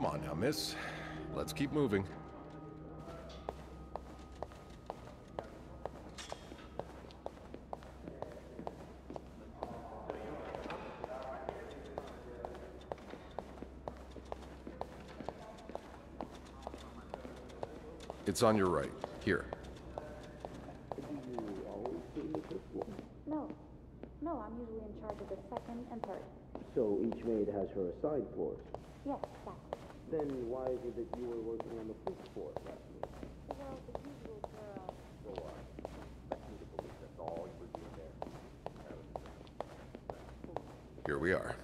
on now, miss. Let's keep moving. It's on your right. Here. No. No, I'm usually in charge of the second and third. So each maid has her assigned floors? Yes, exactly. Then why is it that you were working on the fifth floor last week? Well, the usual for, So, led me to believe that's all you were doing there. Here we are.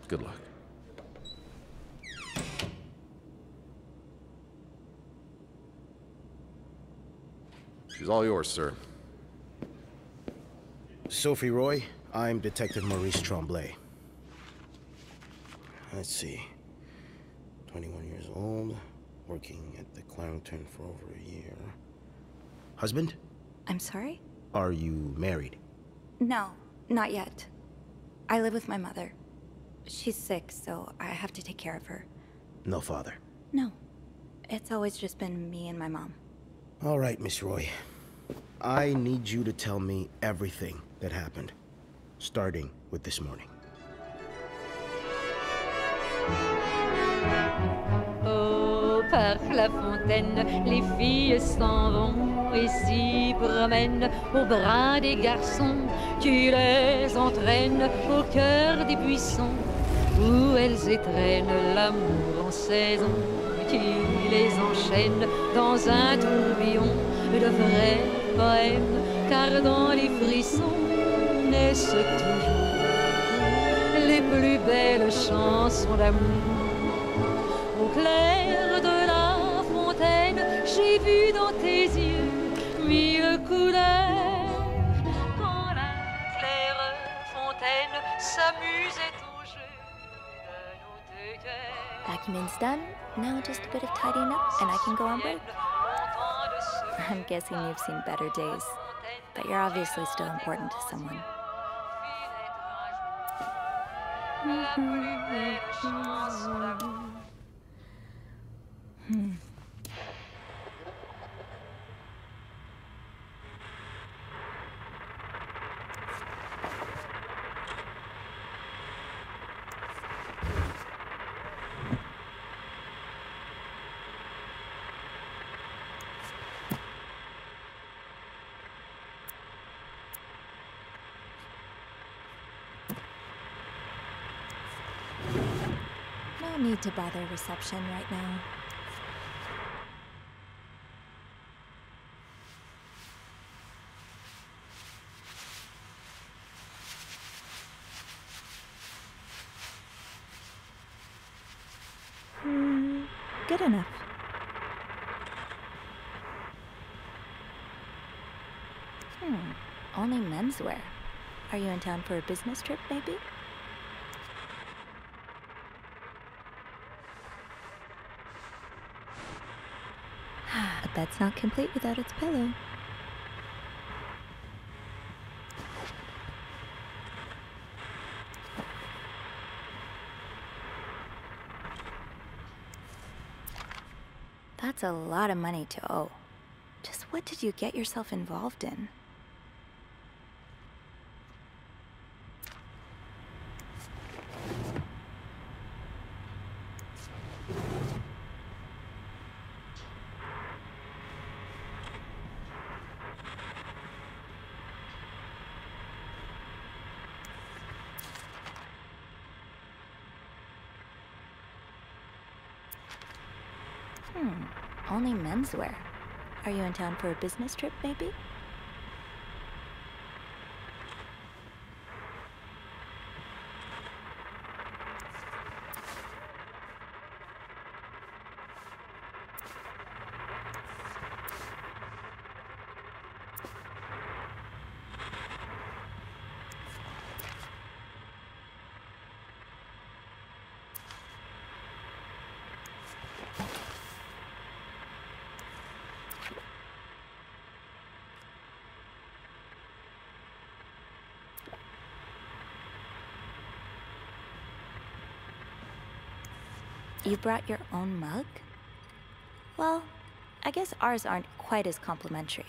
Good luck. She's all yours, sir. Sophie Roy, I'm Detective Maurice Tremblay. Let's see. 21 years old, working at the Clarendon for over a year. Husband? I'm sorry? Are you married? No, not yet. I live with my mother. She's sick, so I have to take care of her. No father? No. It's always just been me and my mom. All right, Miss Roy. I need you to tell me everything that happened, starting with this morning. Oh, par la fontaine, les filles s'en vont et s'y promènent au bras des garçons. Tu les entraînes au cœur des buissons où elles étrennent l'amour en saison. Tu les enchaînes dans un tourbillon de vrais poèmes, car dans les frissons naissent toujours les plus belles chansons d'amour. Au clair de la fontaine, j'ai vu dans tes yeux mille couleurs. Quand la claire fontaine s'amusait au jeu de nos deux cœurs. Vacuuming's done. Now just a bit of tidying up and I can go on break. I'm guessing you've seen better days, but you're obviously still important to someone. No need to bother reception right now. Good enough. Only menswear. Are you in town for a business trip, maybe? A bed's not complete without its pillow. That's a lot of money to owe. Just what did you get yourself involved in? Only menswear. Are you in town for a business trip, maybe? You brought your own mug? Well, I guess ours aren't quite as complimentary.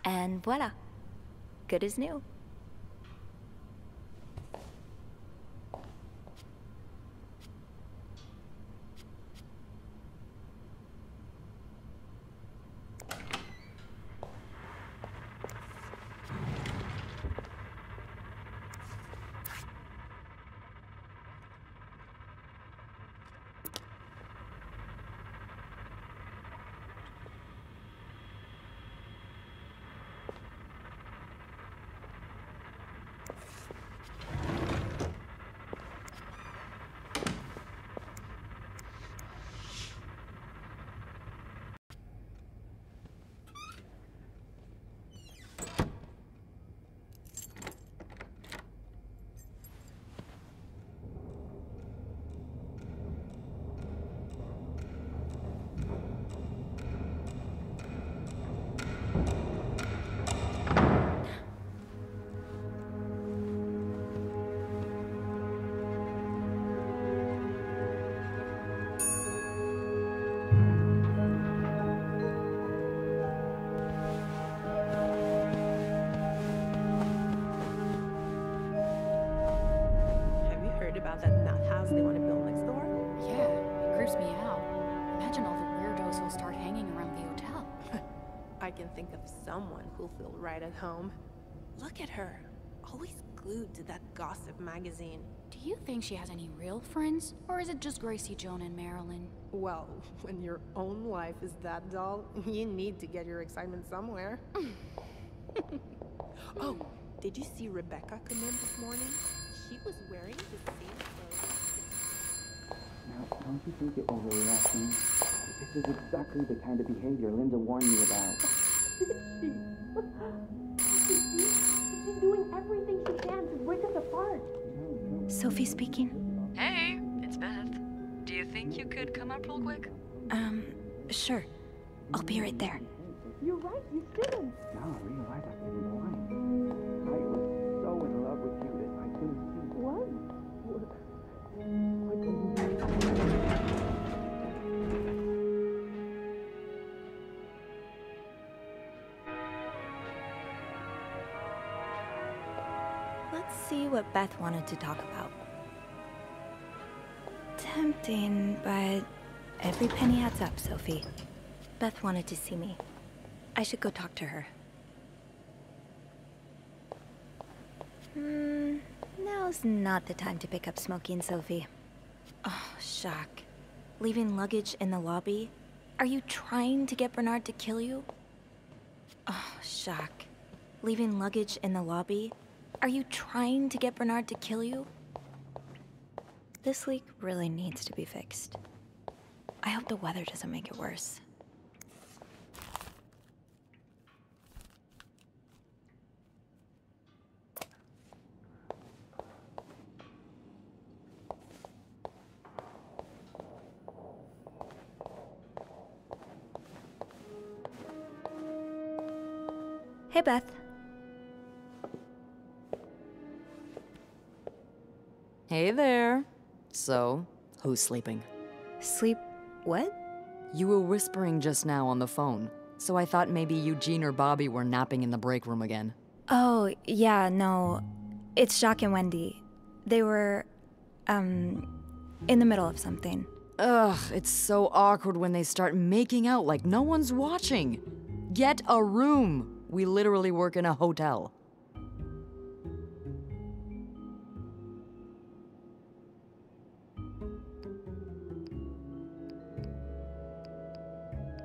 And voila, good as new. About that nut house they want to build next door? Yeah, it creeps me out. Imagine all the weirdos who'll start hanging around the hotel. I can think of someone who'll feel right at home. Look at her, always glued to that gossip magazine. Do you think she has any real friends? Or is it just Gracie, Joan, and Marilyn? Well, when your own life is that dull, you need to get your excitement somewhere. Oh, did you see Rebecca come in this morning? She was wearing the same clothes. Now, don't you think it overreacting? This is exactly the kind of behavior Linda warned me about. She's doing everything she can to break us apart. Sophie speaking. Hey, it's Beth. Do you think you could come up real quick? Sure. I'll be right there. You're right, you shouldn't. No, I realized I was blind. I was so in love with you that I couldn't see. What? Let's see what Beth wanted to talk about. Tempting, but every penny adds up, Sophie. Beth wanted to see me. I should go talk to her. Now's not the time to pick up smoking, Sophie. Oh, shock. Leaving luggage in the lobby? Are you trying to get Bernard to kill you? Oh, shock. Leaving luggage in the lobby? Are you trying to get Bernard to kill you? This leak really needs to be fixed. I hope the weather doesn't make it worse. Hey, Beth. Hey there. So, who's sleeping? Sleep What? You were whispering just now on the phone, so I thought maybe Eugene or Bobby were napping in the break room again. Oh, yeah, no. It's Jacques and Wendy. They were, in the middle of something. Ugh, it's so awkward when they start making out like no one's watching. Get a room. We literally work in a hotel.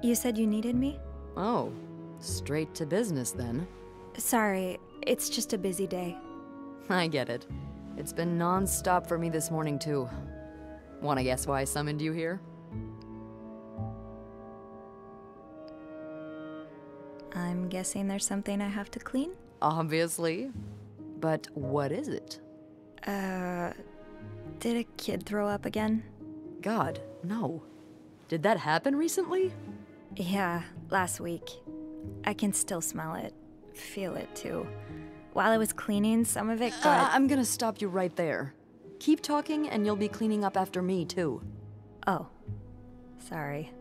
You said you needed me? Oh, straight to business then. Sorry, it's just a busy day. I get it. It's been non-stop for me this morning too. Wanna guess why I summoned you here? I'm guessing there's something I have to clean? Obviously. But what is it? Did a kid throw up again? God, no. Did that happen recently? Yeah, last week. I can still smell it. Feel it too. While I was cleaning, some of it got... I'm gonna stop you right there. Keep talking and you'll be cleaning up after me too. Oh. Sorry.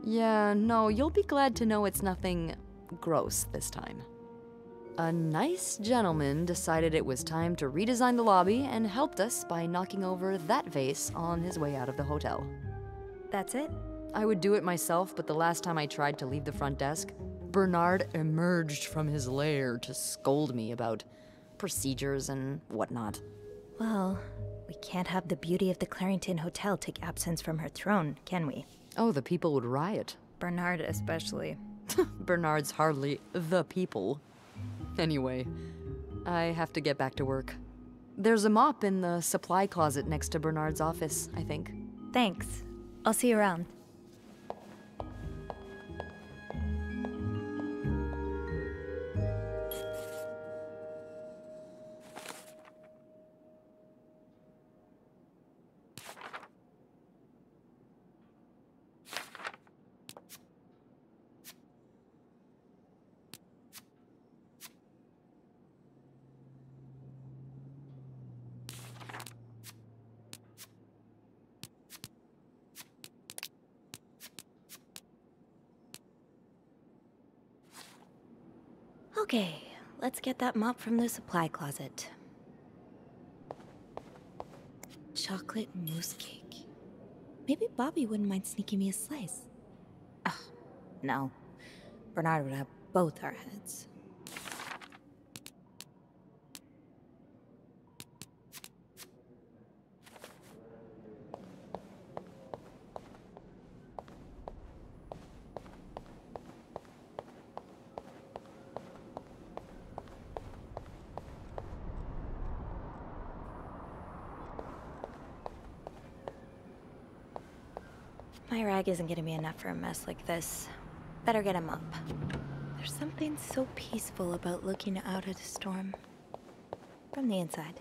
Yeah, no, you'll be glad to know it's nothing gross this time. A nice gentleman decided it was time to redesign the lobby and helped us by knocking over that vase on his way out of the hotel. That's it? I would do it myself, but the last time I tried to leave the front desk, Bernard emerged from his lair to scold me about procedures and whatnot. Well, we can't have the beauty of the Clarington Hotel take absence from her throne, can we? Oh, the people would riot. Bernard especially. Bernard's hardly the people. Anyway, I have to get back to work. There's a mop in the supply closet next to Bernard's office, I think. Thanks. I'll see you around. Okay, let's get that mop from the supply closet. Chocolate mousse cake. Maybe Bobby wouldn't mind sneaking me a slice. Ugh, no. Bernard would have both our heads. My rag isn't gonna be enough for a mess like this. Better get him up. There's something so peaceful about looking out at a storm. From the inside.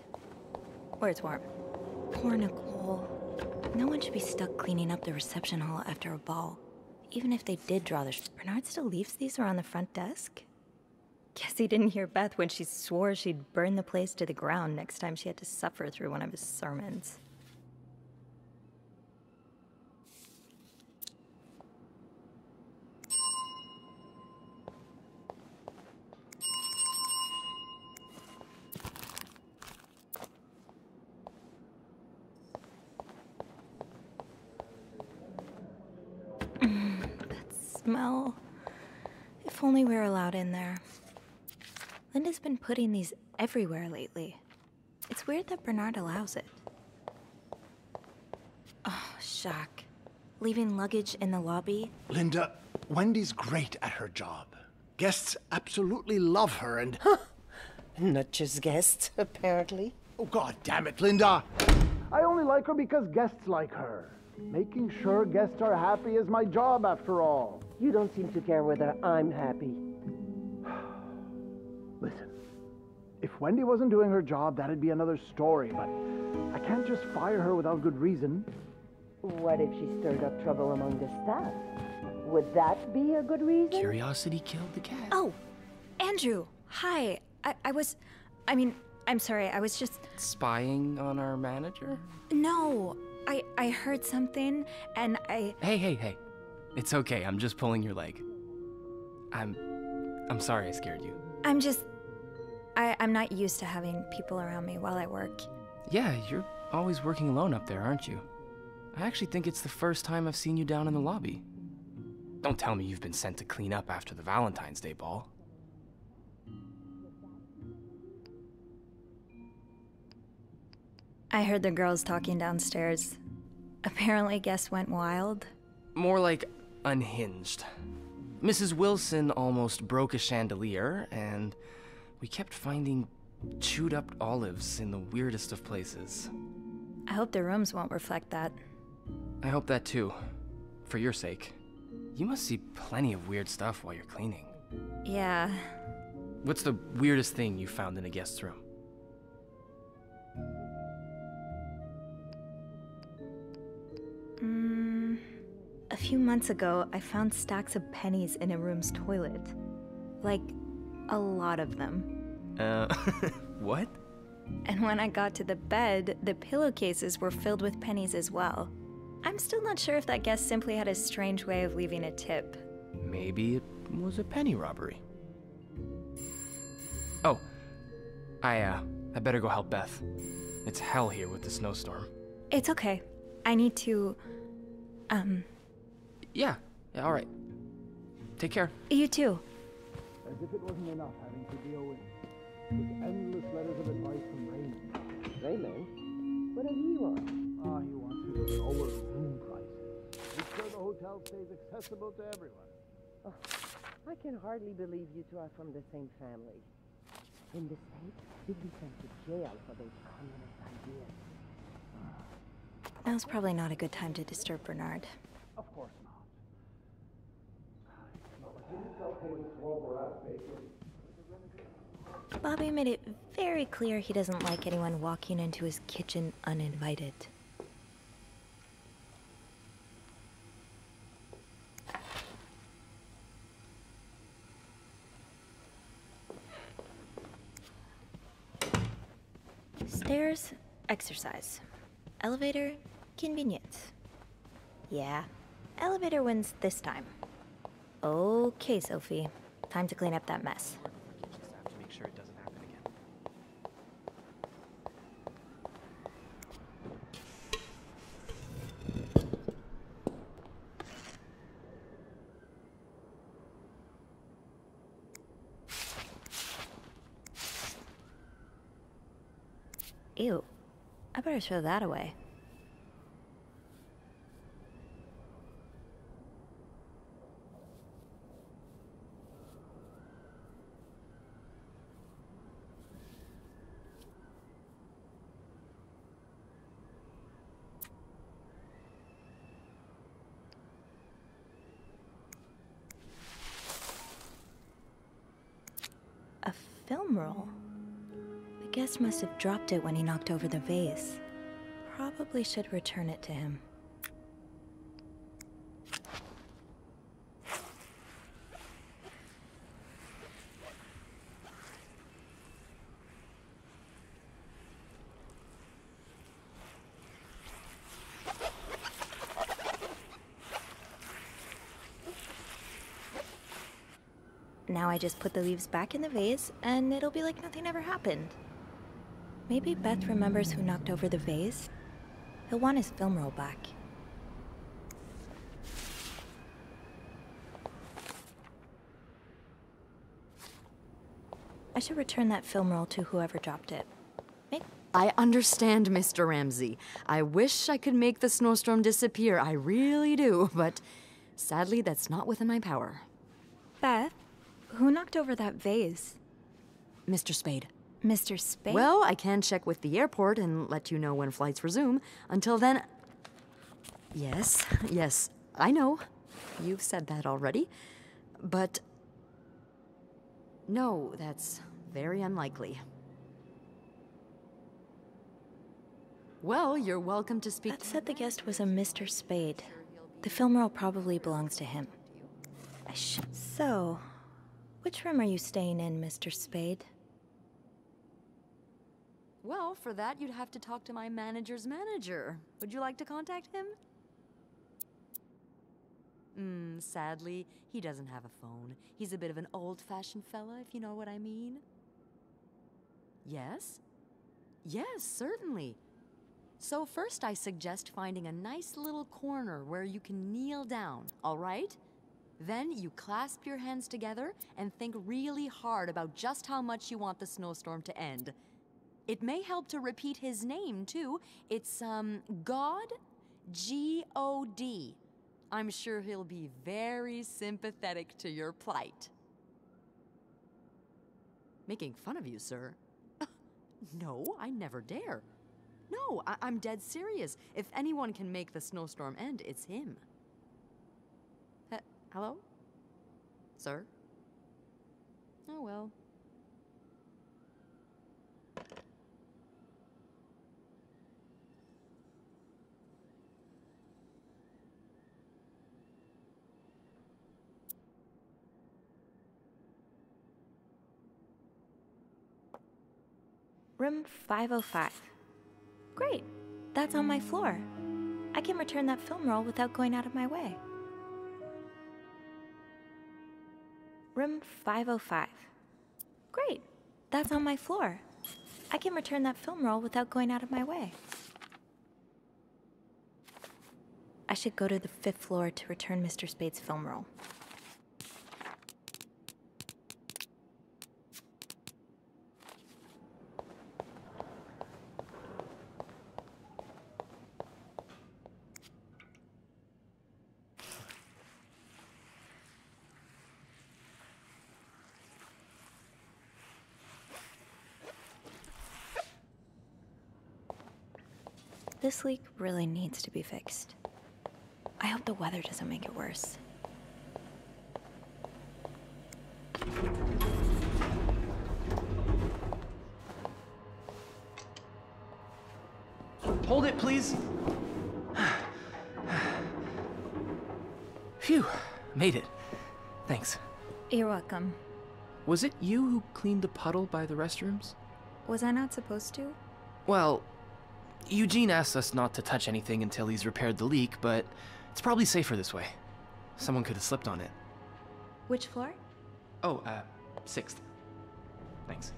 Where it's warm. Poor Nicole. No one should be stuck cleaning up the reception hall after a ball. Even if they did draw their... Bernard still leaves these around the front desk? Guess he didn't hear Beth when she swore she'd burn the place to the ground next time she had to suffer through one of his sermons. Smell. If only we were allowed in there. Linda's been putting these everywhere lately. It's weird that Bernard allows it. Oh, Jacques. Leaving luggage in the lobby? Linda, Wendy's great at her job. Guests absolutely love her and... Not just guests, apparently. Oh, God damn it, Linda! I only like her because guests like her. Making sure guests are happy is my job, after all. You don't seem to care whether I'm happy. Listen, if Wendy wasn't doing her job, that'd be another story, but I can't just fire her without good reason. What if she stirred up trouble among the staff? Would that be a good reason? Curiosity killed the cat. Oh, Andrew. Hi. I'm sorry, I was just... Spying on our manager? No, I heard something, and I... Hey. It's okay, I'm just pulling your leg. I'm sorry I scared you. I'm not used to having people around me while I work. Yeah, you're always working alone up there, aren't you? I actually think it's the first time I've seen you down in the lobby. Don't tell me you've been sent to clean up after the Valentine's Day ball. I heard the girls talking downstairs. Apparently guests went wild. More like unhinged. Mrs. Wilson almost broke a chandelier, and we kept finding chewed up olives in the weirdest of places. I hope the rooms won't reflect that. I hope that too. For your sake. You must see plenty of weird stuff while you're cleaning. Yeah. What's the weirdest thing you found in a guest's room? A few months ago, I found stacks of pennies in a room's toilet. Like, a lot of them. What? And when I got to the bed, the pillowcases were filled with pennies as well. I'm still not sure if that guest simply had a strange way of leaving a tip. Maybe it was a penny robbery. Oh, I better go help Beth. It's hell here with the snowstorm. It's okay. I need to, Yeah, all right. Take care. You too. As if it wasn't enough having to deal with endless letters of advice from Raymond. Raymond? What does he want? He wants you to lower room prices. Make sure the hotel stays accessible to everyone. Oh, I can hardly believe you two are from the same family. In the States, you'd be sent to jail for those communist ideas. Now's probably not a good time to disturb Bernard. Of course not. Bobby made it very clear he doesn't like anyone walking into his kitchen uninvited. Stairs, exercise. Elevator, convenience. Yeah, elevator wins this time. Okay, Sophie. Time to clean up that mess. Just have to make sure it doesn't happen again. Ew. I better throw that away. A film roll? The guest must have dropped it when he knocked over the vase. Probably should return it to him. Now I just put the leaves back in the vase, and it'll be like nothing ever happened. Maybe Beth remembers who knocked over the vase. He'll want his film roll back. I should return that film roll to whoever dropped it. I understand, Mr. Ramsey. I wish I could make the snowstorm disappear. I really do, but sadly, that's not within my power. Beth, who knocked over that vase? Mr. Spade. Mr. Spade? Well, I can check with the airport and let you know when flights resume. Until then... Yes, I know. You've said that already. But... no, that's very unlikely. Well, you're welcome to speak... Beth said the guest was a Mr. Spade. The film roll probably belongs to him. So, which room are you staying in, Mr. Spade? Well, for that, you'd have to talk to my manager's manager. Would you like to contact him? Sadly, he doesn't have a phone. He's a bit of an old-fashioned fella, if you know what I mean. Yes? Yes, certainly. So first I suggest finding a nice little corner where you can kneel down, all right? Then you clasp your hands together and think really hard about just how much you want the snowstorm to end. It may help to repeat his name, too. It's, God? G-O-D. I'm sure he'll be very sympathetic to your plight. Making fun of you, sir? No, I never dare. No, I'm dead serious. If anyone can make the snowstorm end, it's him. Hello? Sir? Oh, well. Room 505. Great. That's on my floor. I can return that film roll without going out of my way. Room 505. Great. That's on my floor. I can return that film roll without going out of my way. I should go to the 5th floor to return Mr. Spade's film roll. This leak really needs to be fixed. I hope the weather doesn't make it worse. Hold it, please. Phew, made it. Thanks. You're welcome. Was it you who cleaned the puddle by the restrooms? Was I not supposed to? Well, Eugene asked us not to touch anything until he's repaired the leak, but it's probably safer this way. Someone could have slipped on it. Which floor? Oh, 6th. Thanks.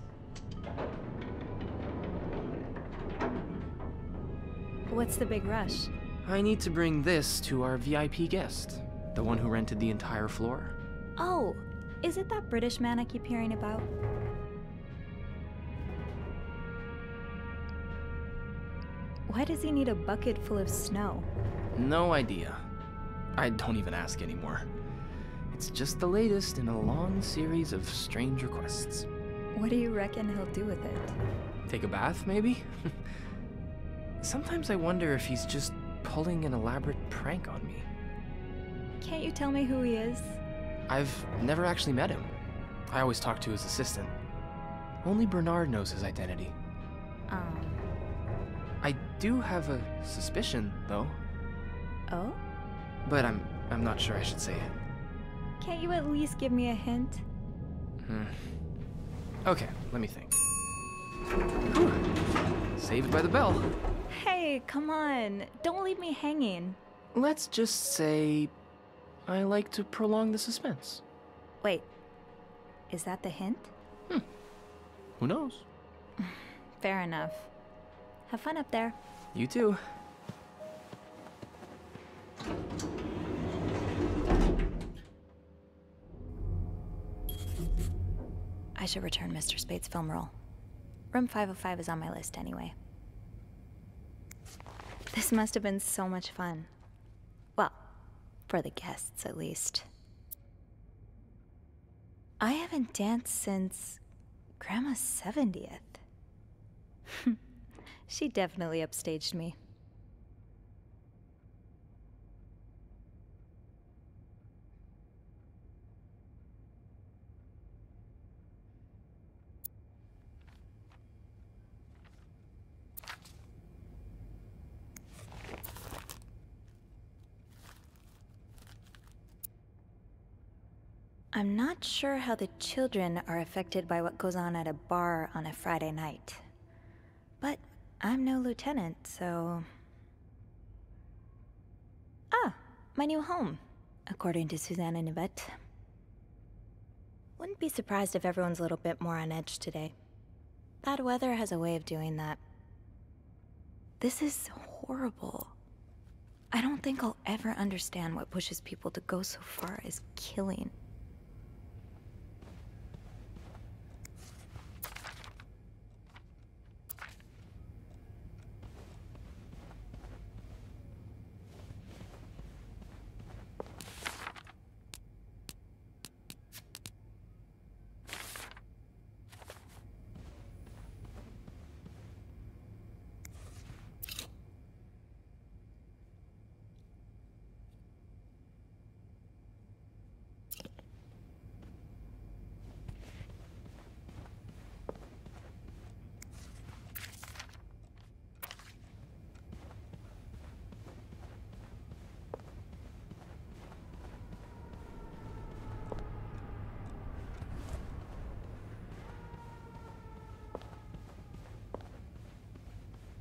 What's the big rush? I need to bring this to our VIP guest, the one who rented the entire floor. Oh, is it that British man I keep hearing about? Why does he need a bucket full of snow? No idea. I don't even ask anymore. It's just the latest in a long series of strange requests. What do you reckon he'll do with it? Take a bath, maybe? Sometimes I wonder if he's just pulling an elaborate prank on me. Can't you tell me who he is? I've never actually met him. I always talk to his assistant. Only Bernard knows his identity. I do have a suspicion, though. Oh? But I'm not sure I should say it. Can't you at least give me a hint? Okay, let me think. Whew. Saved by the bell. Hey, come on. Don't leave me hanging. Let's just say I like to prolong the suspense. Wait. Is that the hint? Who knows? Fair enough. Have fun up there. You too. I should return Mr. Spade's film roll. Room 505 is on my list anyway. This must have been so much fun. Well, for the guests at least. I haven't danced since Grandma's 70th. She definitely upstaged me. I'm not sure how the children are affected by what goes on at a bar on a Friday night. But I'm no lieutenant, so... Ah, my new home, according to Suzanne and Yvette. Wouldn't be surprised if everyone's a little bit more on edge today. Bad weather has a way of doing that. This is horrible. I don't think I'll ever understand what pushes people to go so far as killing.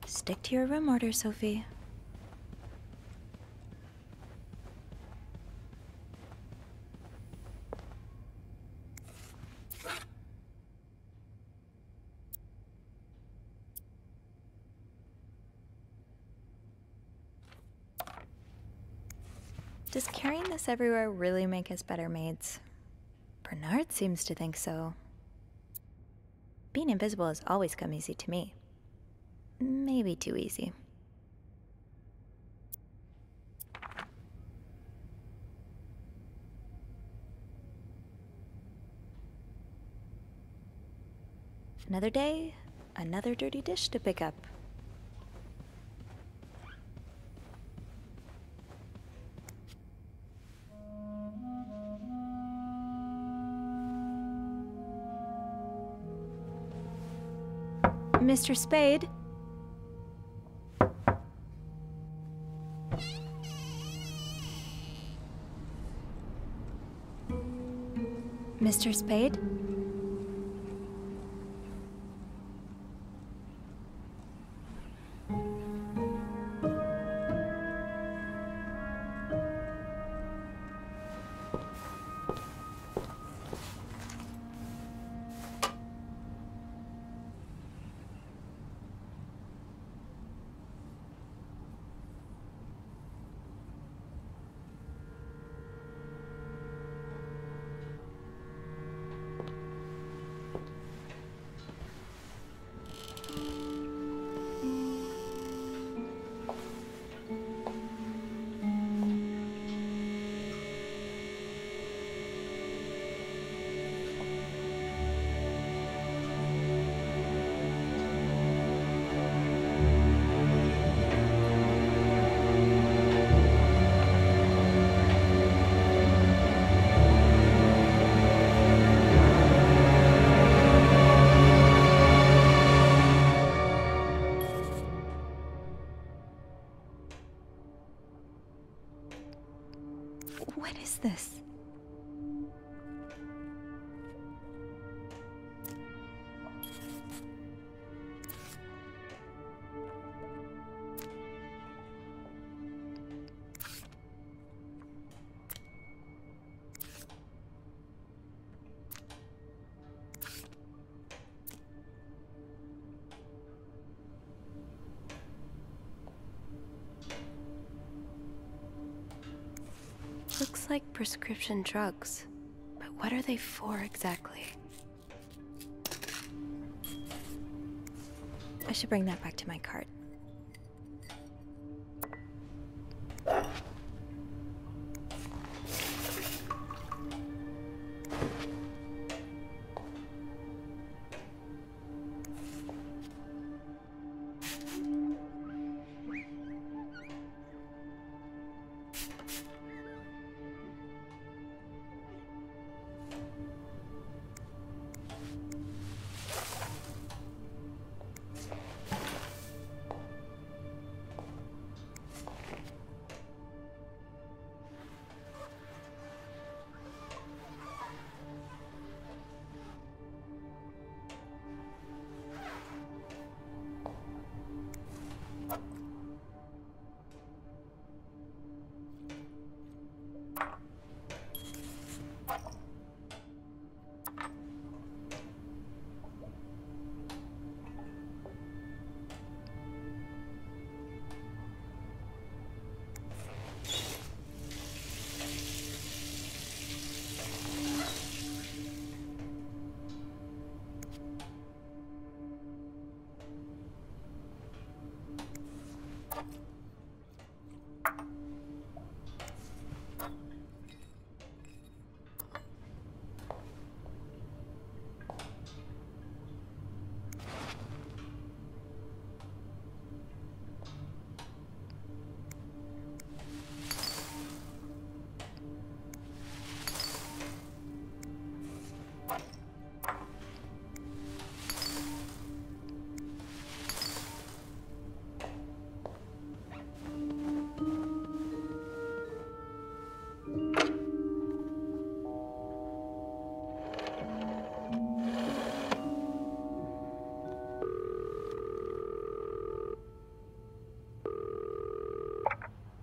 Stick to your room order, Sophie. Does carrying this everywhere really make us better maids? Bernard seems to think so. Being invisible has always come easy to me. Maybe too easy. Another day, another dirty dish to pick up. Mr. Spade? Mr. Spade? What is this? Looks like prescription drugs, but what are they for exactly? I should bring that back to my cart.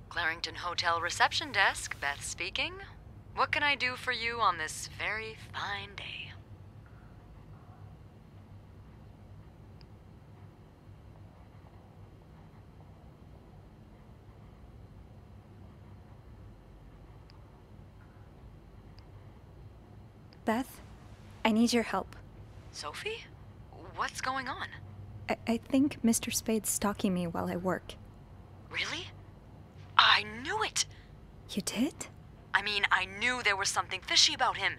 Clarington Hotel reception desk, Beth speaking. What can I do for you on this very fine day? Beth, I need your help. Sophie? What's going on? I think Mr. Spade's stalking me while I work. Really? I knew it! You did? I mean, I knew there was something fishy about him.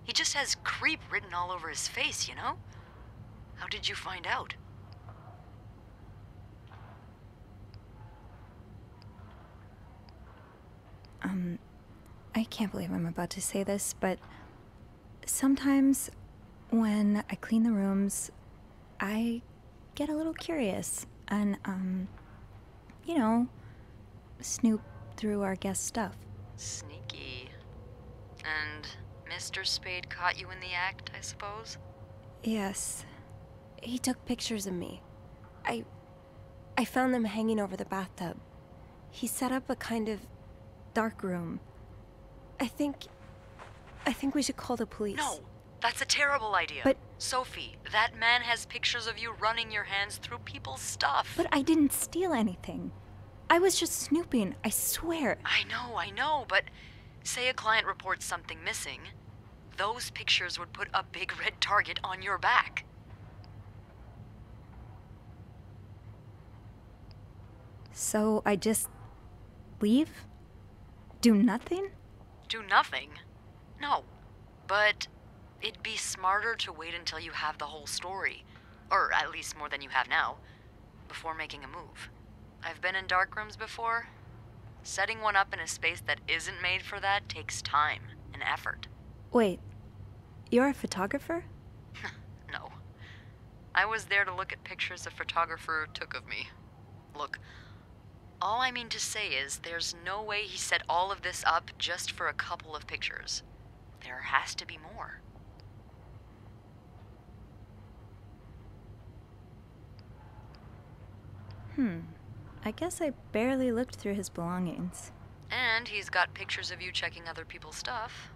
He just has creep written all over his face, you know? How did you find out? I can't believe I'm about to say this, but sometimes when I clean the rooms, I get a little curious and, you know, snoop through our guest stuff. Sneaky. And Mr. Spade caught you in the act, I suppose? Yes. He took pictures of me. I found them hanging over the bathtub. He set up a kind of dark room. I think we should call the police. No, that's a terrible idea. But Sophie, that man has pictures of you running your hands through people's stuff. But I didn't steal anything. I was just snooping, I swear. I know, but say a client reports something missing, those pictures would put a big red target on your back. So I just leave? Do nothing? Do nothing? No, but it'd be smarter to wait until you have the whole story, or at least more than you have now, before making a move. I've been in dark rooms before. Setting one up in a space that isn't made for that takes time and effort. Wait, you're a photographer? No. I was there to look at pictures a photographer took of me. Look, all I mean to say is there's no way he set all of this up just for a couple of pictures. There has to be more. I guess I barely looked through his belongings. And he's got pictures of you checking other people's stuff.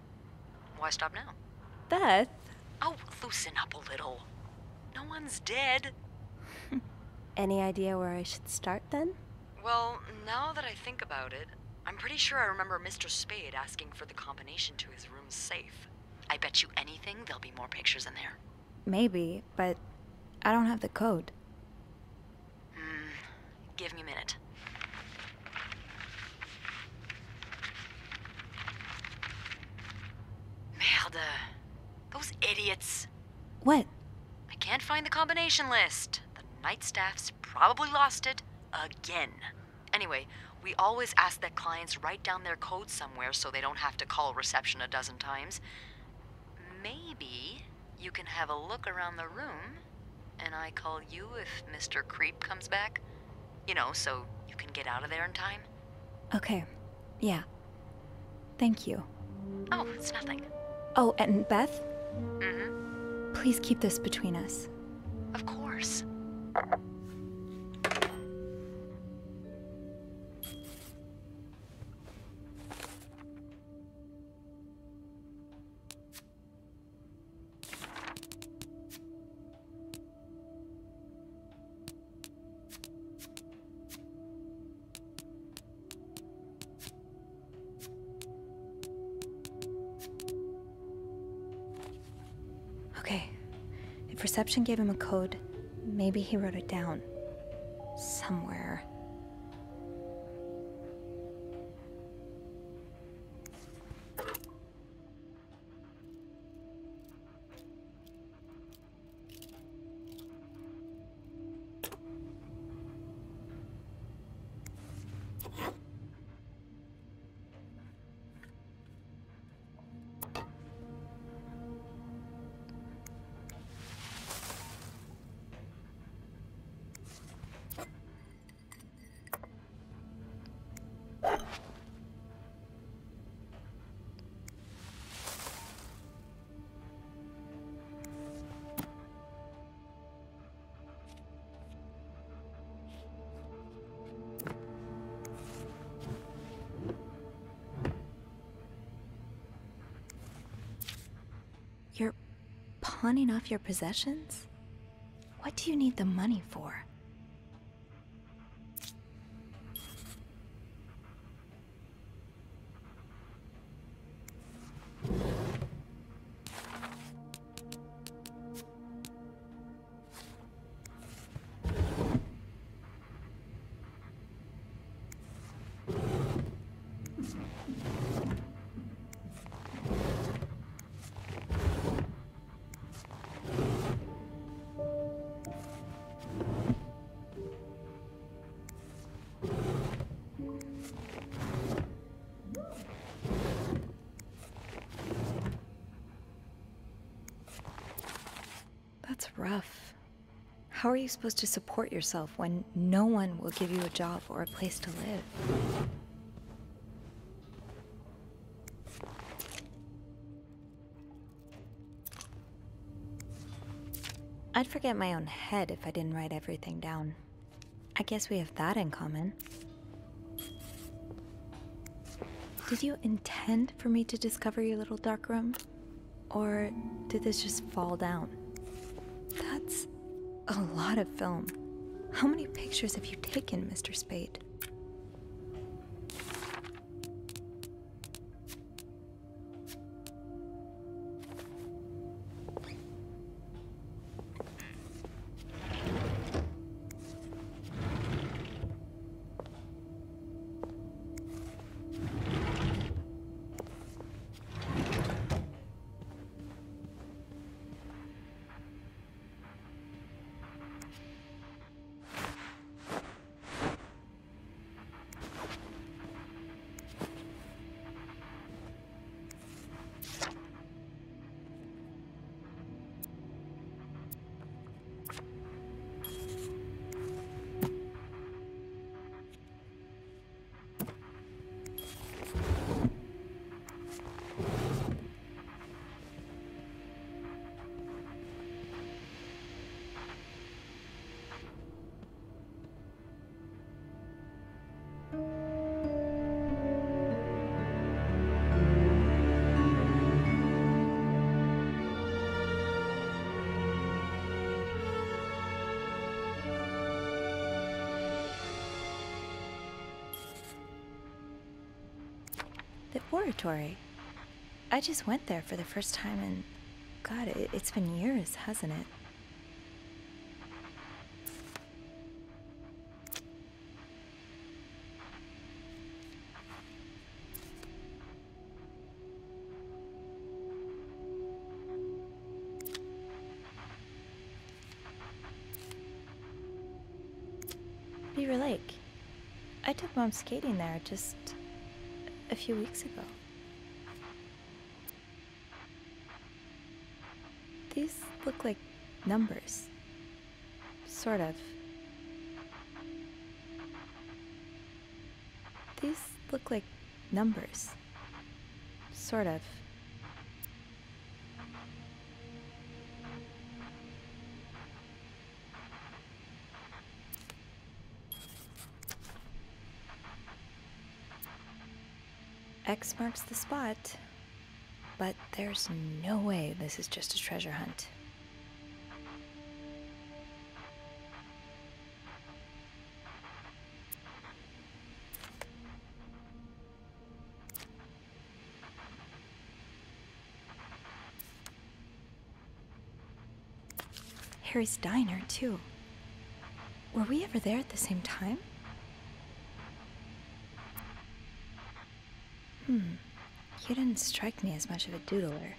Why stop now? Beth? Oh, loosen up a little. No one's dead. Any idea where I should start then? Well, now that I think about it, I'm pretty sure I remember Mr. Spade asking for the combination to his room's safe. I bet you anything there'll be more pictures in there. Maybe, but I don't have the code. Give me a minute. Merde. Those idiots. What? I can't find the combination list. The night staff's probably lost it again. Anyway, we always ask that clients write down their code somewhere so they don't have to call reception a dozen times. Maybe you can have a look around the room, and I call you if Mr. Creep comes back. You know, so you can get out of there in time. Okay, yeah. Thank you. Oh, it's nothing. Oh, and Beth? Mm-hmm. Please keep this between us. Of course. Okay, if reception gave him a code, maybe he wrote it down. Somewhere. pawning off your possessions? What do you need the money for? That's rough. How are you supposed to support yourself when no one will give you a job or a place to live? I'd forget my own head if I didn't write everything down. I guess we have that in common. Did you intend for me to discover your little dark room? Or did this just fall down? That's a lot of film. How many pictures have you taken, Mr. Spade? The oratory. I just went there for the first time and... God, it's been years, hasn't it? Beaver Lake. I took Mom skating there just a few weeks ago. These look like numbers. Sort of. These look like numbers. Sort of. X marks the spot, but there's no way this is just a treasure hunt. Harry's diner, too. Were we ever there at the same time? You didn't strike me as much of a doodler.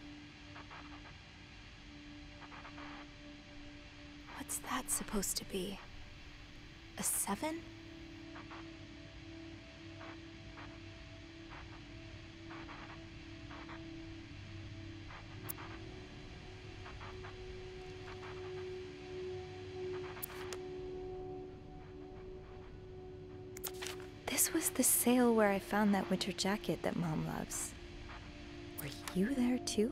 What's that supposed to be? A 7? This was the sale where I found that winter jacket that Mom loves. Were you there too?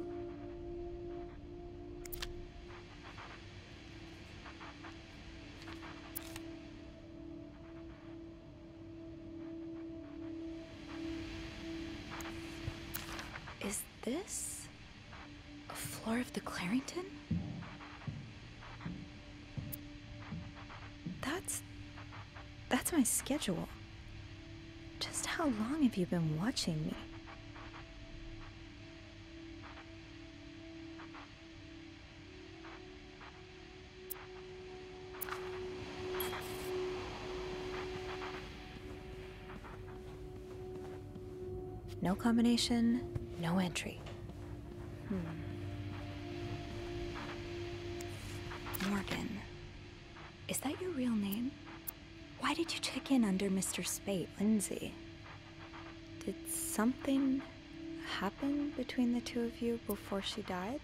Is this a floor of the Clarrington? That's my schedule. Just how long have you been watching me? No combination, no entry. Morgan. Is that your real name? Why did you check in under Mr. Spate, Lindsay? Did something happen between the two of you before she died?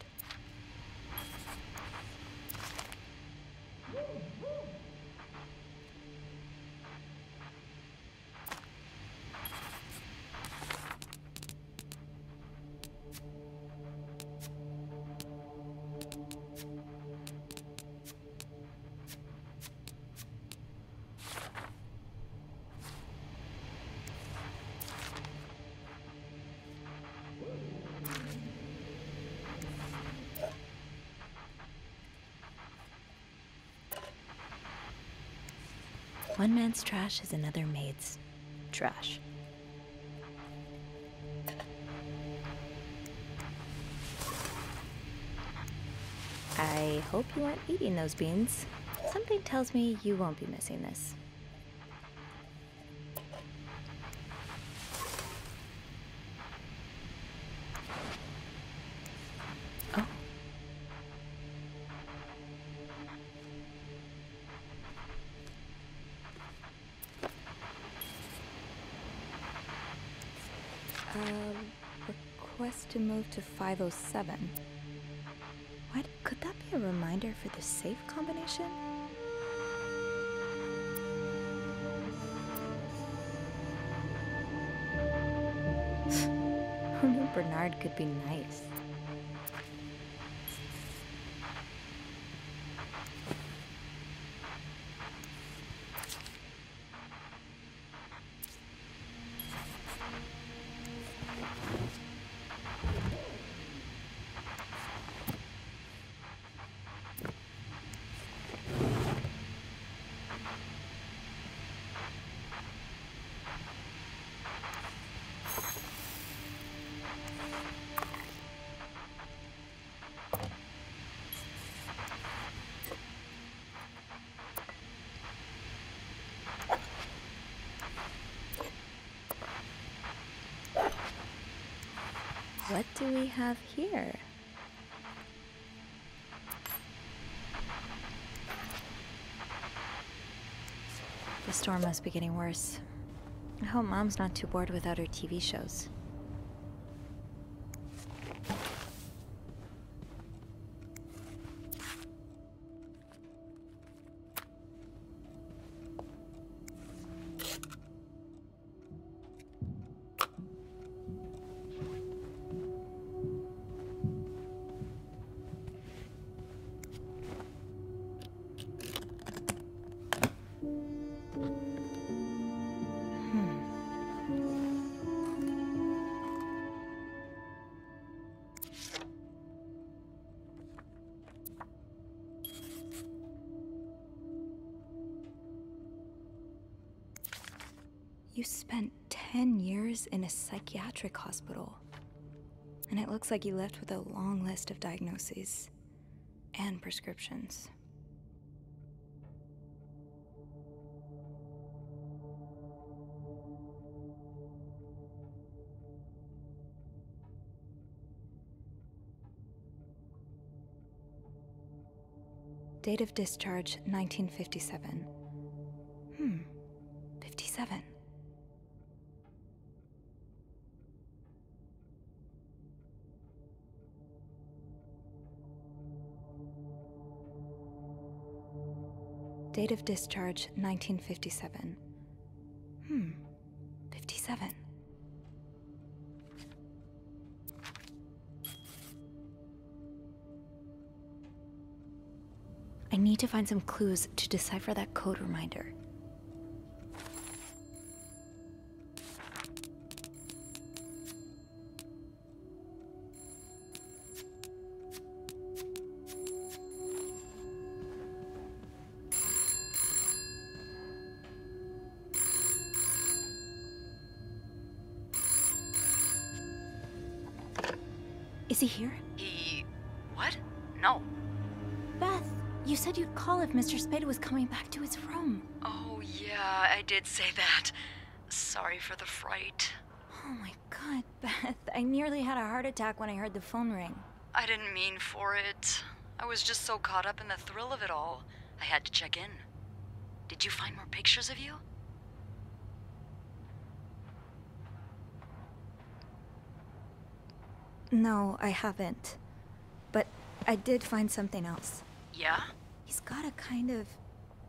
One man's trash is another maid's trash. I hope you aren't eating those beans. Something tells me you won't be missing this. Oh. Request to move to 507. What? Could that be a reminder for the safe combination? Who knew Bernard could be nice? What do we have here? The storm must be getting worse. I hope Mom's not too bored without her TV shows. You spent 10 years in a psychiatric hospital. And it looks like you left with a long list of diagnoses and prescriptions. Date of discharge, 1957. 57. Date of discharge, 1957. 57. I need to find some clues to decipher that code reminder. Is he here? He... what? No. Beth, you said you'd call if Mr. Spade was coming back to his room. Oh, yeah, I did say that. Sorry for the fright. Oh my god, Beth. I nearly had a heart attack when I heard the phone ring. I didn't mean for it. I was just so caught up in the thrill of it all. I had to check in. Did you find more pictures of you? No, I haven't. But I did find something else. Yeah? He's got a kind of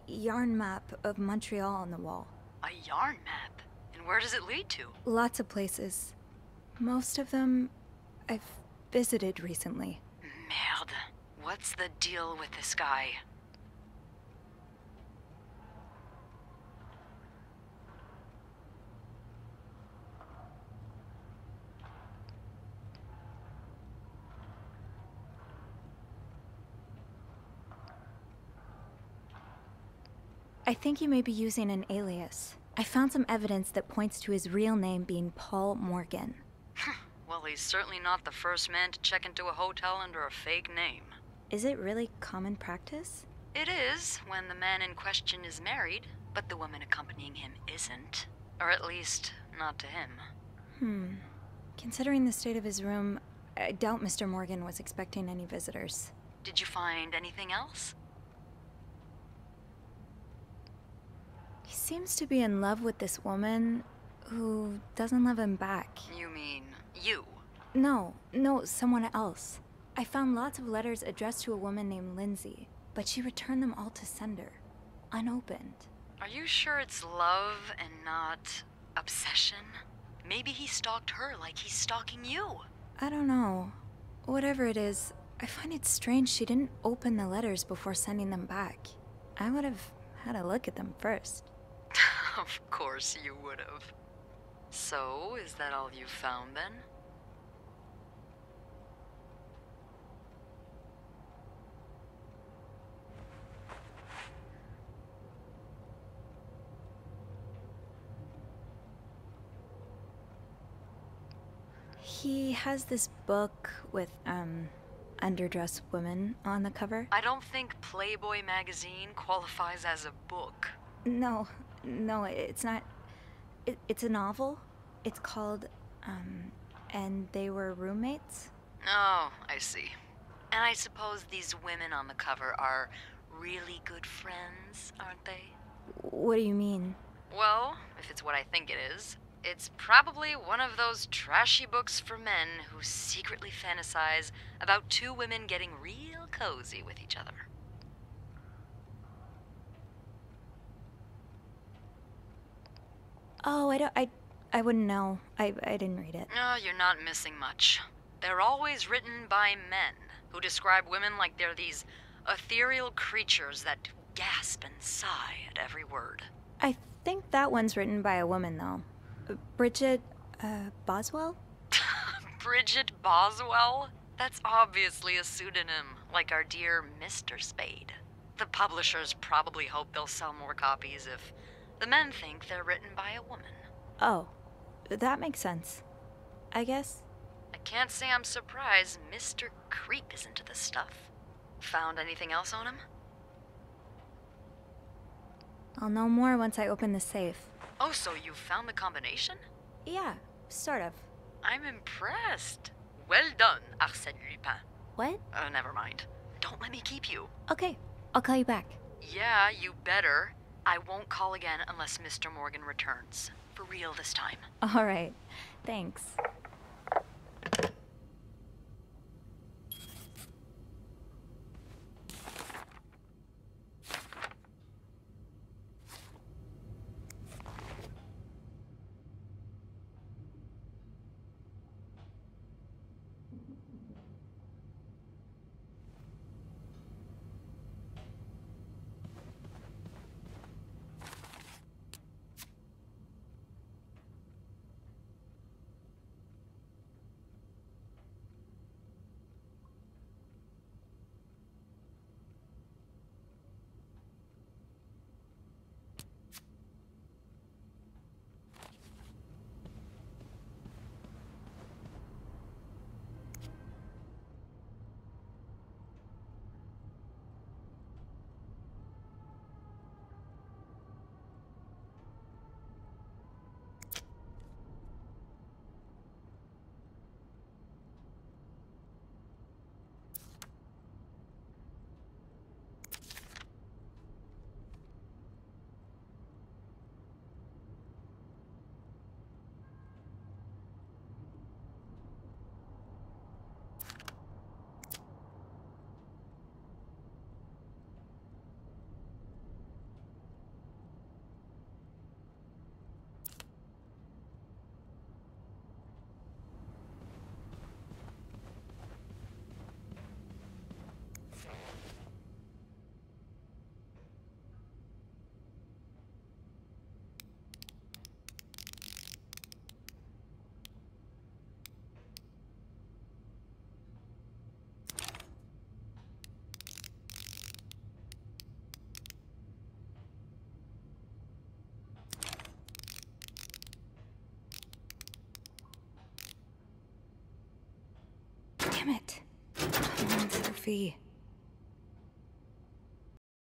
yarn map of Montreal on the wall. A yarn map? And where does it lead to? Lots of places. Most of them I've visited recently. Merde. What's the deal with this guy? I think he may be using an alias. I found some evidence that points to his real name being Paul Morgan. Well, he's certainly not the first man to check into a hotel under a fake name. Is it really common practice? It is, when the man in question is married, but the woman accompanying him isn't. Or at least, not to him. Considering the state of his room, I doubt Mr. Morgan was expecting any visitors. Did you find anything else? He seems to be in love with this woman who doesn't love him back. You mean you? No, someone else. I found lots of letters addressed to a woman named Lindsay, but she returned them all to sender, unopened. Are you sure it's love and not obsession? Maybe he stalked her like he's stalking you. I don't know. Whatever it is, I find it strange she didn't open the letters before sending them back. I would have had a look at them first. Of course you would have. So, is that all you found then? He has this book with, underdressed women on the cover. I don't think Playboy magazine qualifies as a book. No, it's not. It's a novel. It's called, And They Were Roommates. Oh, I see. And I suppose these women on the cover are really good friends, aren't they? What do you mean? Well, if it's what I think it is, it's probably one of those trashy books for men who secretly fantasize about two women getting real cozy with each other. Oh, I wouldn't know. I didn't read it. No, you're not missing much. They're always written by men who describe women like they're these ethereal creatures that gasp and sigh at every word. I think that one's written by a woman, though. Bridget, Boswell? Bridget Boswell? That's obviously a pseudonym, like our dear Mr. Spade. The publishers probably hope they'll sell more copies if the men think they're written by a woman. Oh, that makes sense. I guess. I can't say I'm surprised Mr. Creep is into this stuff. Found anything else on him? I'll know more once I open the safe. Oh, so you found the combination? Yeah, sort of. I'm impressed. Well done, Arsène Lupin. What? Never mind. Don't let me keep you. Okay, I'll call you back. Yeah, you better. I won't call again unless Mr. Morgan returns. For real this time. All right, thanks. Damn it. Come on, Sophie.